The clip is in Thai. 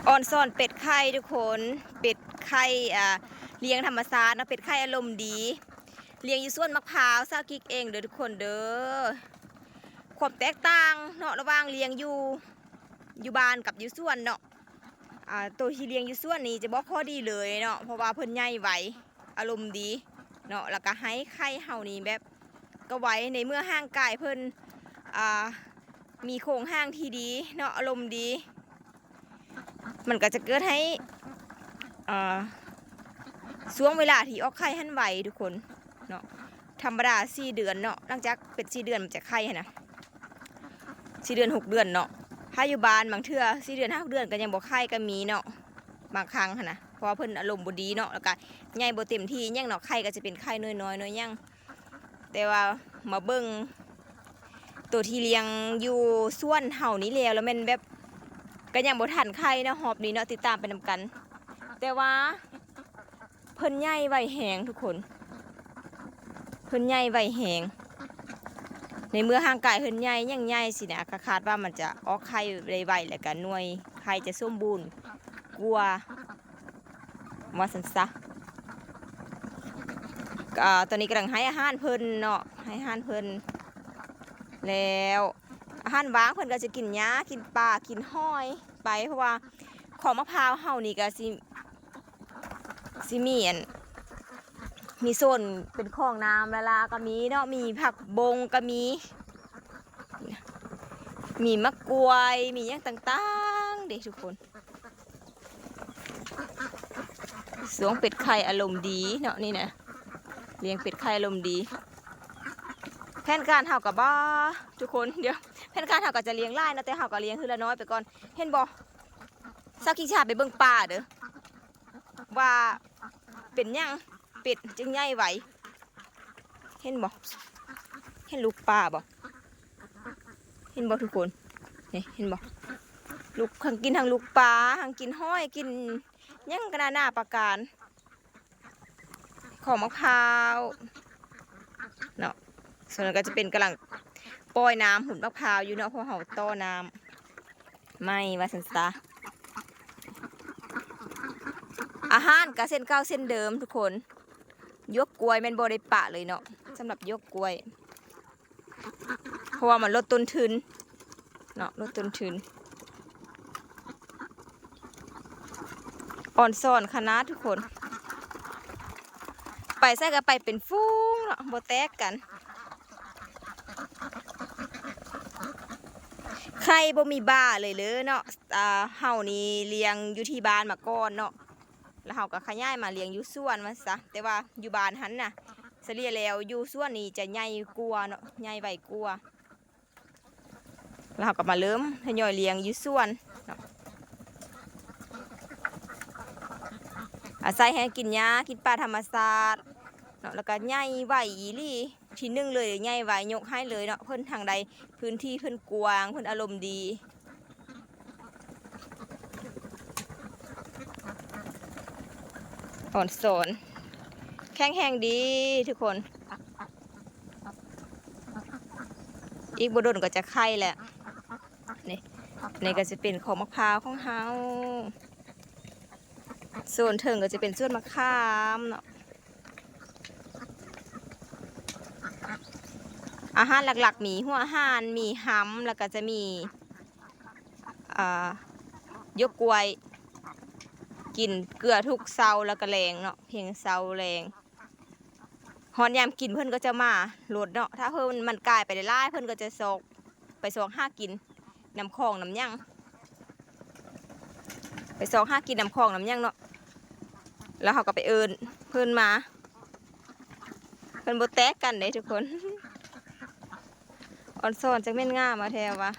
ออนซ่อนเป็ดไข่ทุกคนเป็ดไข่เลี้ยงธรรมชาตินะเป็ดไข่อารมณ์ดีเลี้ยงอยู่สวนมะพร้าวซากิกเองเด้อทุกคนเด้อความแตกต่างเนาะระหว่างเลี้ยงอยู่บ้านกับอยู่สวนเนาะตัวที่เลี้ยงอยู่สวนนี้จะบอกข้อดีเลยเนาะเพราะว่าเพิ่นใหญ่ไหวอารมณ์ดีเนาะแล้วก็ให้ไข่เฮานี่แบบก็ไหวในเมื่อห่างกายเพิ่นมีโครงห่างที่ดีเนาะอารมณ์ดีมันก็จะเกิดให้ช่วงเวลาที่ออกไข่หันไหวทุกคนเนาะธรรมดา4 เดือนเนาะหลังจากเป็น4 เดือนมันจะไข่นะ4 เดือน6 เดือนเนาะถ้าอยู่บ้านบางเทื่อ4 เดือน5 เดือนก็ยังบ่ไข่ก็มีเนาะบางครั้งนะเพราะว่าเพิ่นอารมณ์บ่ดีเนาะแล้วก็ใหญ่บ่เต็มที่ยังเนาะไข่ก็จะเป็นไข่น้อยๆน้อยยังแต่ว่ามาเบิ่งตัวที่เลี้ยงอยู่ส่วนเห่านี้แล้วมันแบบก็ยังบ่ทันไข่นะหอบนี้เนาะติดตามไปนำกันแต่ว่าเพิ่นใหญ่ไวแหงทุกคนเพิ่นใหญ่ไวแหงในเมื่อห่างกายเพิ่นใหญ่ยังใหญ่สินะคาดว่ามันจะออกไข่ไวๆแล้วก็หน่วยไข่จะสมบูรณ์กลัวว่าซั่นซะตอนนี้กำลังให้อาหารเพิ่นเนาะให้อาหารเพิ่นแล้วอาหารว่างเพิ่นก็จะกินหญ้ากินปลากินห้อยไปเพราะว่าของมะพร้าวเฮานี่ก็สิมีโซนเป็นคลองน้ำละลาก็มีเนาะมีผักบงก็มีมะกรวยมีอย่างต่างๆเด็กทุกคนสวงเป็ดไข่อารมณ์ดีเนาะนี่นะเลี้ยงเป็ดไข่อารมณ์ดีแผนการเฮากับบ้าทุกคนเดี๋ยวแผนการเฮาก็จะเลี้ยงไล่นะแต่เฮาก็เลี้ยงคือละน้อยไปก่อนเห็นบ่สักกี่ชาไปเบิ่งป่าเด้อว่าเป็นยังเป็ดจึงใหญ่ไหวเห็นบ่เห็นลูกปลาบ่เห็นบ่ทุกคนนี่เห็นบ่ลูกทั้งกินทั้งลูกปลาทั้งกินห้อยกินยังกระหน้าประการของมะพร้าวเนาะส่วนนั้นก็จะเป็นกำลังปล่อยน้ำหุ่นมะพร้าวอยู่เนาะเพราะเขาต้อน้ำไม่ว่าสันซะอาหารกับเส้นเก้าเส้นเดิมทุกคนยกกล้วยมันบริปะเลยเนาะสำหรับยกกล้วยเพราะว่ามันลดต้นทุนเนาะลดต้นทุนอ่อนซ่อนคณะทุกคนไปใส่กันไปเป็นฟุ้งเนาะโบแตกกันใครบ่มีบ้าเลยเนาะเฮานี่เลี้ยงอยู่ที่บ้านมาก่อนเนาะแล้วเฮาก็ขยายมาเลี้ยงอยู่สวนมาซะแต่ว่าอยู่บ้านหันน่ะเฉลี่ยแล้วอยู่สวนนี่จะใหญ่กว่าเนาะใหญ่ไวกว่าแล้วเฮาก็มาเริ่มทยอยเลี้ยงอยู่สวนเนาะอาศัยให้กินหญ้ากินปลาธรรมชาติเนาะแล้วก็ใหญ่ไวอีหลีทีนึงเลยใหญ่ไวยกให้เลยเนาะเพิ่นทางใดพื้นที่เพิ่นกว้างเพิ่นอารมณ์ดีอ่อนสอนแข็งแรงดีทุกคนอีกบดนก็จะไข่แหละนี่ก็จะเป็นของมะพร้าวของเฮาส่วนเถิงก็จะเป็นส่วนมะขามเนาะอาหารหลักๆมีหัวห่านมีห้ำแล้วก็จะมียกกล้วยกินเกลือทุกเซาแล้วก็แรงเนาะเพียงเซาแรงหอนยามกินเพื่อนก็จะมาโหลดเนาะถ้าเพื่อนมันกลายไปได้ไล่เพื่อนก็จะซอกไปซอกห้ากินน้ำคลองน้ำยั่งไปซอกห้ากินน้ำคลองน้ำยั่งเนาะแล้วเขาก็ไปเอิญเพื่อนมาเพื่อนโบแตกกันเลยทุกคนอ่อนซ่อนจากเม่นง่ามาแทววะ